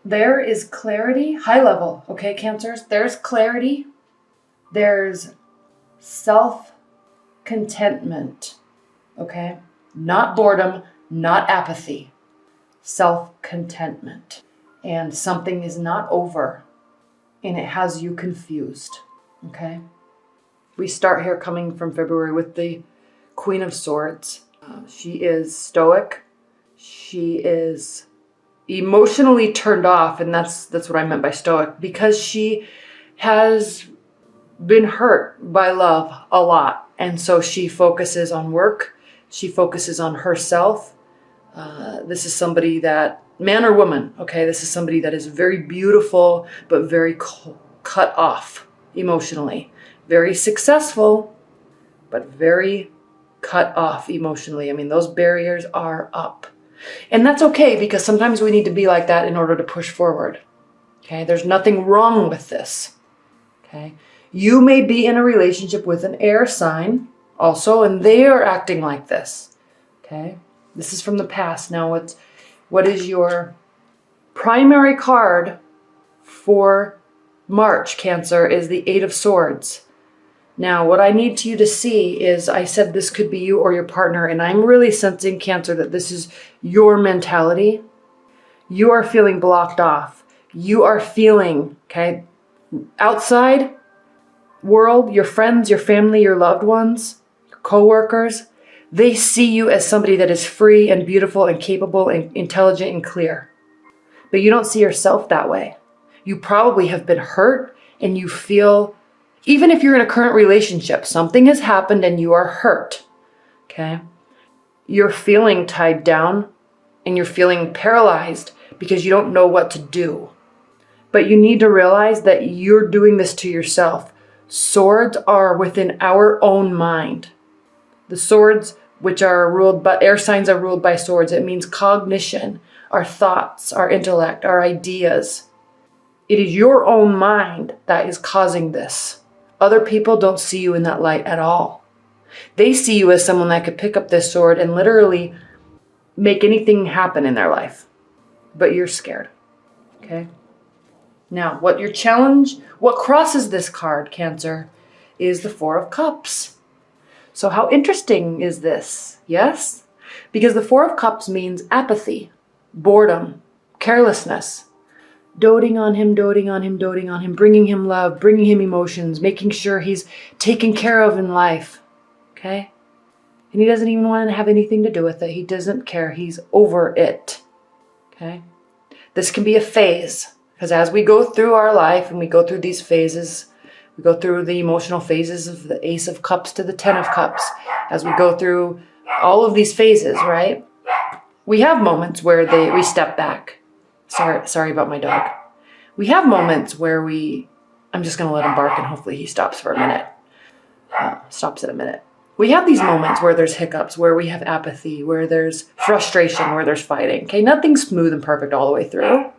There is clarity, high level, okay, Cancers? There's clarity. There's self-contentment, okay? Not boredom, not apathy. Self-contentment. And something is not over, and it has you confused, okay? We start here coming from February with the Queen of Swords. She is stoic. She is emotionally turned off, and that's what I meant by stoic, because she has been hurt by love a lot, and so she focuses on work. She focuses on herself. This is somebody that, man or woman, okay, this is somebody that is very beautiful, but very cut off emotionally. Very successful, but very cut off emotionally. I mean, those barriers are up. And that's okay, because sometimes we need to be like that in order to push forward. Okay, there's nothing wrong with this. Okay, you may be in a relationship with an air sign also, and they are acting like this. Okay, this is from the past. Now, what is your primary card for March, Cancer, is the Eight of Swords. Now, what I need you to see is, I said this could be you or your partner, and I'm really sensing, Cancer, that this is your mentality. You are feeling blocked off. You are feeling, okay, outside world, your friends, your family, your loved ones, your co-workers, they see you as somebody that is free and beautiful and capable and intelligent and clear. But you don't see yourself that way. You probably have been hurt, and you feel, even if you're in a current relationship, something has happened and you are hurt, okay? You're feeling tied down and you're feeling paralyzed because you don't know what to do. But you need to realize that you're doing this to yourself. Swords are within our own mind. The swords, which are ruled by, air signs are ruled by swords. It means cognition, our thoughts, our intellect, our ideas. It is your own mind that is causing this. Other people don't see you in that light at all. They see you as someone that could pick up this sword and literally make anything happen in their life. But you're scared. Okay? Now, what crosses this card, Cancer, is the Four of Cups. So how interesting is this? Yes? Because the Four of Cups means apathy, boredom, carelessness. Doting on him, doting on him, doting on him, bringing him love, bringing him emotions, making sure he's taken care of in life, okay? And he doesn't even want to have anything to do with it. He doesn't care. He's over it, okay? This can be a phase, because as we go through our life and we go through these phases, we go through the emotional phases of the Ace of Cups to the Ten of Cups. As we go through all of these phases, right? We have moments where we step back. Sorry about my dog. We have moments where I'm just going to let him bark and hopefully he stops for a minute. Stops in a minute. We have these moments where there's hiccups, where we have apathy, where there's frustration, where there's fighting. Okay, nothing's smooth and perfect all the way through.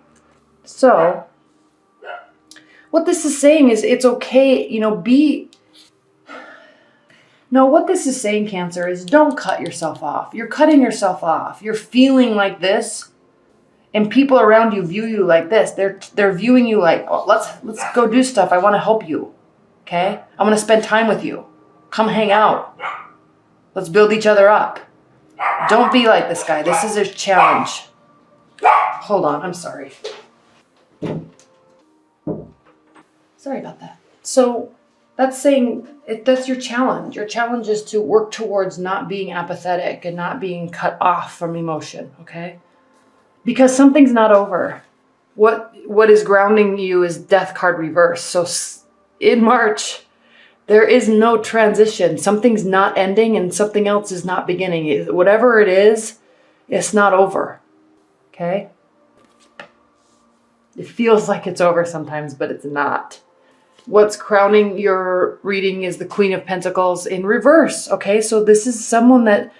So, what this is saying is it's okay, what this is saying, Cancer, is don't cut yourself off. You're cutting yourself off. You're feeling like this. And people around you view you like this. They're viewing you like, oh, let's go do stuff. I want to help you. Okay? I want to spend time with you. Come hang out. Let's build each other up. Don't be like this guy. This is a challenge. Hold on. I'm sorry. Sorry about that. So that's saying that's your challenge. Your challenge is to work towards not being apathetic and not being cut off from emotion. Okay? Because something's not over. What is grounding you is Death card reverse. So in March, there is no transition. Something's not ending and something else is not beginning. Whatever it is, it's not over. Okay? It feels like it's over sometimes, but it's not. What's crowning your reading is the Queen of Pentacles in reverse. Okay? So this is someone that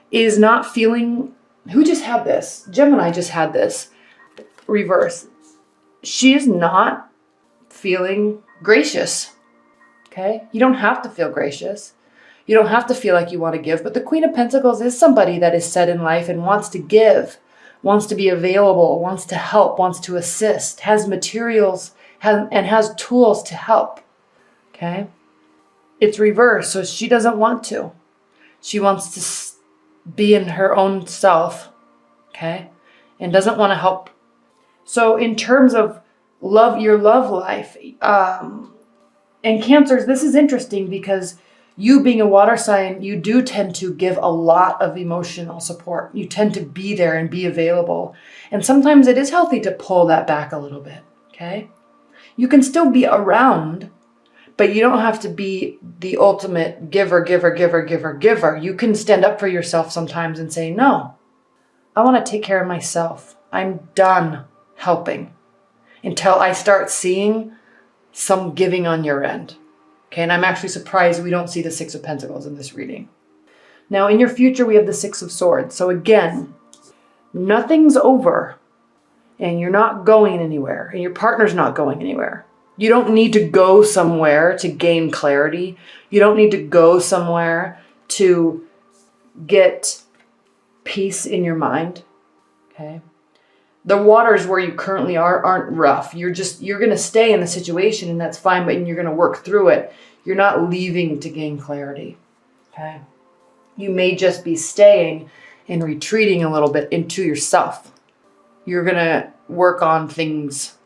is not feeling... Who just had this? Gemini just had this. Reverse. She is not feeling gracious. Okay? You don't have to feel gracious. You don't have to feel like you want to give. But the Queen of Pentacles is somebody that is set in life and wants to give. wants to be available, wants to help, wants to assist, has materials, and has tools to help. Okay? It's reversed, so she doesn't want to. She wants to be in her own self, okay? And doesn't want to help. So in terms of your love life, and Cancers, this is interesting because you being a water sign, you do tend to give a lot of emotional support. You tend to be there and be available. And sometimes it is healthy to pull that back a little bit, okay? You can still be around, but you don't have to be the ultimate giver. You can stand up for yourself sometimes and say, no, I want to take care of myself. I'm done helping until I start seeing some giving on your end. Okay, and I'm actually surprised we don't see the Six of Pentacles in this reading. Now, in your future, we have the Six of Swords. So again, nothing's over, and you're not going anywhere, and your partner's not going anywhere. You don't need to go somewhere to gain clarity. You don't need to go somewhere to get peace in your mind. Okay? The waters where you currently aren't rough. You're going to stay in the situation, and that's fine, but you're going to work through it. You're not leaving to gain clarity. Okay? You may just be staying and retreating a little bit into yourself. You're going to work on things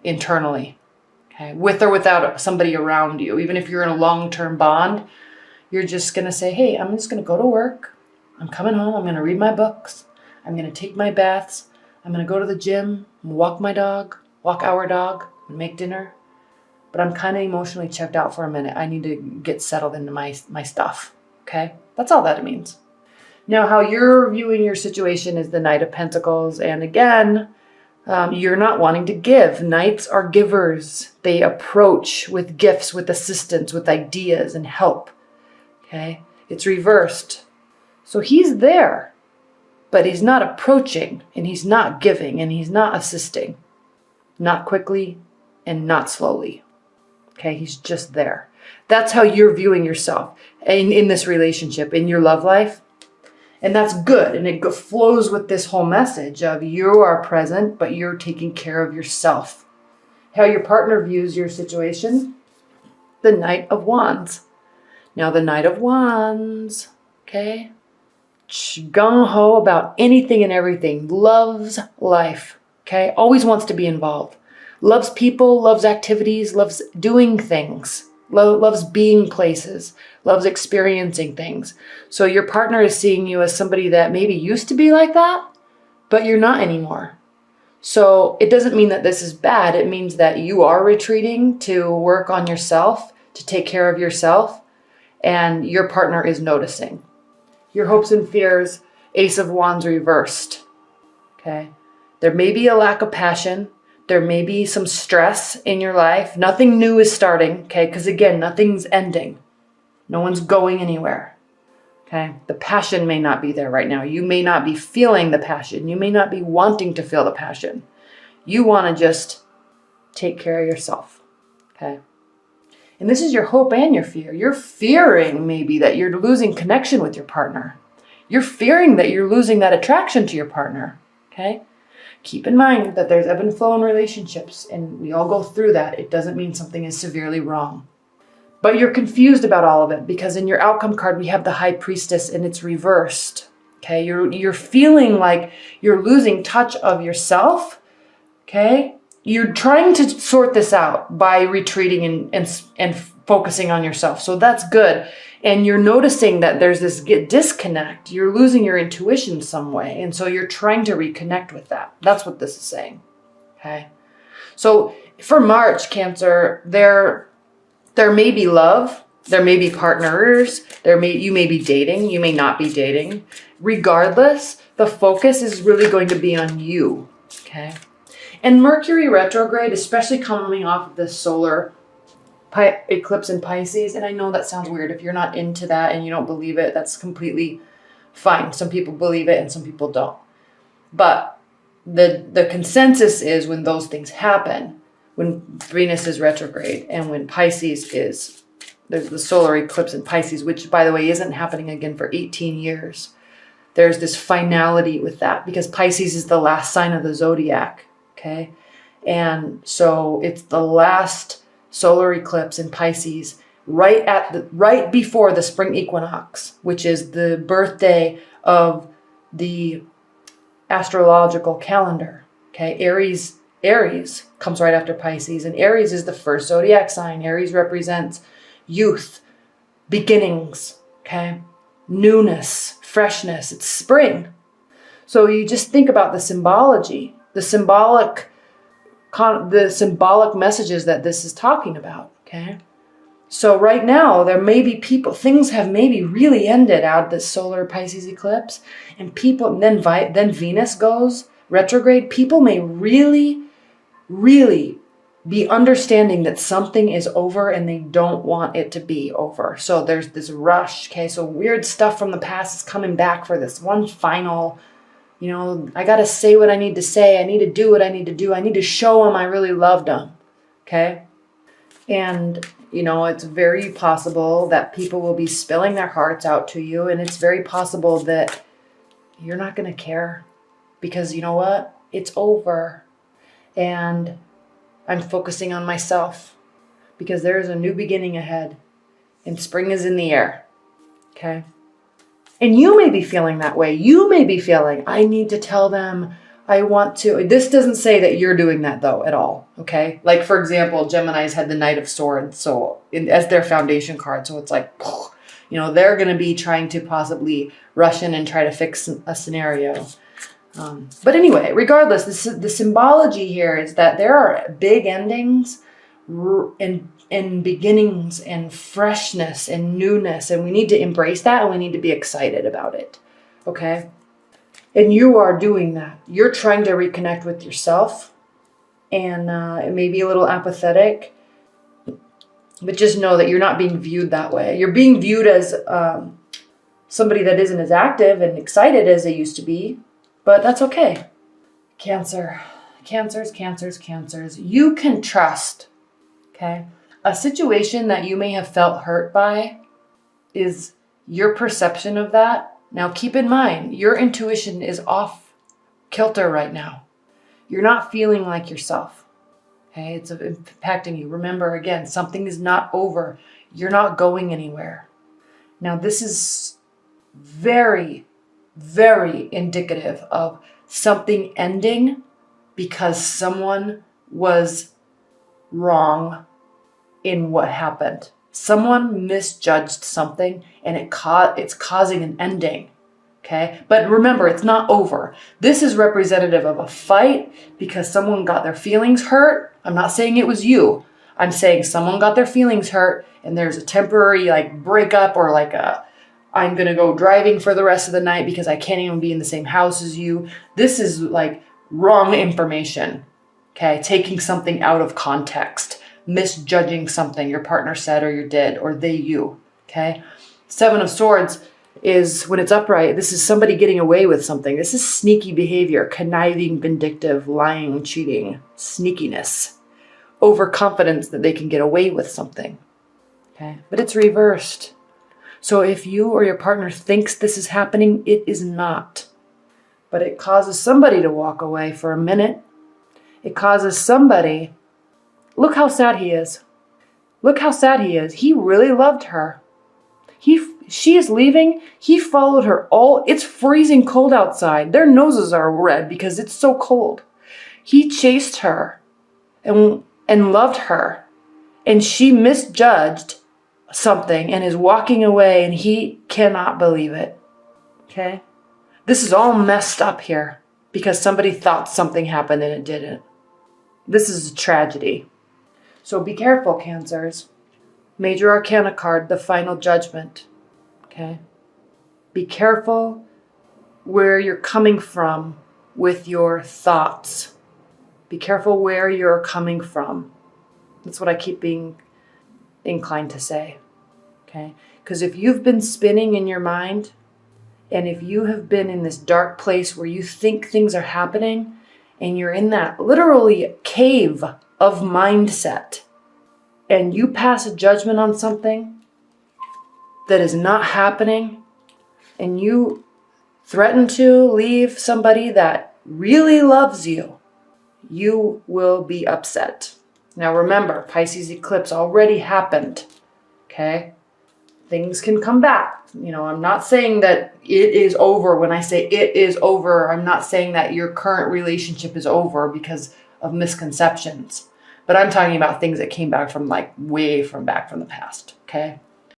internally. Okay, with or without somebody around you. Even if you're in a long-term bond, you're just going to say, hey, I'm just going to go to work. I'm coming home. I'm going to read my books. I'm going to take my baths. I'm going to go to the gym, walk my dog, walk our dog, and make dinner. But I'm kind of emotionally checked out for a minute. I need to get settled into my stuff. Okay? That's all that it means. Now, how you're viewing your situation is the Knight of Pentacles. And again, you're not wanting to give. Knights are givers. They approach with gifts, with assistance, with ideas and help. Okay? It's reversed. So he's there, but he's not approaching, and he's not giving, and he's not assisting. Not quickly and not slowly. Okay? He's just there. That's how you're viewing yourself in this relationship, in your love life. And that's good. And it flows with this whole message of you are present, but you're taking care of yourself. How your partner views your situation, the Knight of Wands. Now the Knight of Wands, okay? Gung-ho about anything and everything. Loves life, okay? Always wants to be involved. Loves people, loves activities, loves doing things. Loves being places, loves experiencing things. So your partner is seeing you as somebody that maybe used to be like that, but you're not anymore. So it doesn't mean that this is bad. It means that you are retreating to work on yourself, to take care of yourself, and your partner is noticing. Your hopes and fears, Ace of Wands reversed. Okay? There may be a lack of passion. There may be some stress in your life. Nothing new is starting, okay? Because again, nothing's ending. No one's going anywhere, okay? The passion may not be there right now. You may not be feeling the passion. You may not be wanting to feel the passion. You want to just take care of yourself, okay? And this is your hope and your fear. You're fearing maybe that you're losing connection with your partner. You're fearing that you're losing that attraction to your partner, okay? Keep in mind that there's ebb and flow in relationships, and we all go through that. It doesn't mean something is severely wrong. But you're confused about all of it because in your outcome card, we have the High Priestess and it's reversed. Okay, you're feeling like you're losing touch of yourself. Okay, you're trying to sort this out by retreating and focusing on yourself. So that's good. And you're noticing that there's this disconnect. You're losing your intuition some way. And so you're trying to reconnect with that. That's what this is saying. Okay. So for March, Cancer, there may be love. There may be partners. You may be dating. You may not be dating. Regardless, the focus is really going to be on you. Okay. And Mercury retrograde, especially coming off of this solar eclipse in Pisces, and I know that sounds weird. If you're not into that and you don't believe it, that's completely fine. Some people believe it and some people don't. But the consensus is when those things happen, when Venus is retrograde and when Pisces is, there's the solar eclipse in Pisces, which by the way isn't happening again for 18 years. there's this finality with that because Pisces is the last sign of the zodiac. Okay. And so it's the last solar eclipse in Pisces right before the spring equinox, which is the birthday of the astrological calendar. Okay. Aries comes right after Pisces, and Aries is the first zodiac sign. Aries represents youth, beginnings, okay? Newness, freshness. It's spring. So you just think about the symbology, the symbolic messages that this is talking about, okay? So right now, there may be things have maybe really ended out this solar Pisces eclipse, and then Venus goes retrograde. People may really, really be understanding that something is over and they don't want it to be over. So there's this rush, okay? So weird stuff from the past is coming back for this one final, I got to say what I need to say. I need to do what I need to do. I need to show them I really loved them, okay? And, it's very possible that people will be spilling their hearts out to you, and it's very possible that you're not going to care because you know what? It's over. And I'm focusing on myself because there is a new beginning ahead and spring is in the air. Okay. And you may be feeling that way. You may be feeling, I need to tell them I want to. This doesn't say that you're doing that though at all. Okay. Like for example, Gemini's had the Knight of Swords. So as their foundation card. So it's like, they're going to be trying to possibly rush in and try to fix a scenario. But anyway, regardless, the symbology here is that there are big endings and beginnings and freshness and newness, and we need to embrace that and we need to be excited about it. Okay? And you are doing that. You're trying to reconnect with yourself, and it may be a little apathetic, but just know that you're not being viewed that way. You're being viewed as somebody that isn't as active and excited as they used to be. But that's okay. Cancers. You can trust, okay? A situation that you may have felt hurt by is your perception of that. Now keep in mind, your intuition is off kilter right now. You're not feeling like yourself, okay? It's impacting you. Remember, again, something is not over. You're not going anywhere. Now this is very, very indicative of something ending because someone was wrong in what happened. Someone misjudged something and it's causing an ending. Okay? But remember, it's not over. This is representative of a fight because someone got their feelings hurt. I'm not saying it was you. I'm saying someone got their feelings hurt and there's a temporary breakup or I'm going to go driving for the rest of the night because I can't even be in the same house as you. This is wrong information. Okay. Taking something out of context, misjudging something your partner said or you did, or you. Okay. 7 of Swords is when it's upright. This is somebody getting away with something. This is sneaky behavior, conniving, vindictive, lying, cheating, sneakiness, overconfidence that they can get away with something. Okay. But it's reversed. So if you or your partner thinks this is happening, it is not. But it causes somebody to walk away for a minute. It causes somebody, look how sad he is. Look how sad he is. He really loved her. She is leaving. He followed her it's freezing cold outside. Their noses are red because it's so cold. He chased her and loved her. And she misjudged something and is walking away and he cannot believe it. Okay? This is all messed up here because somebody thought something happened and it didn't. This is a tragedy. So be careful, Cancers. Major Arcana card, the Final Judgment. Okay? Be careful where you're coming from with your thoughts. Be careful where you're coming from. That's what I keep being inclined to say. Okay? Because if you've been spinning in your mind, and if you have been in this dark place where you think things are happening, and you're in that literally cave of mindset, and you pass a judgment on something that is not happening, and you threaten to leave somebody that really loves you, you will be upset. Now remember, Pisces eclipse already happened, okay? Things can come back. You know, I'm not saying that it is over. When I say it is over, I'm not saying that your current relationship is over because of misconceptions. But I'm talking about things that came back from like way from back from the past, okay?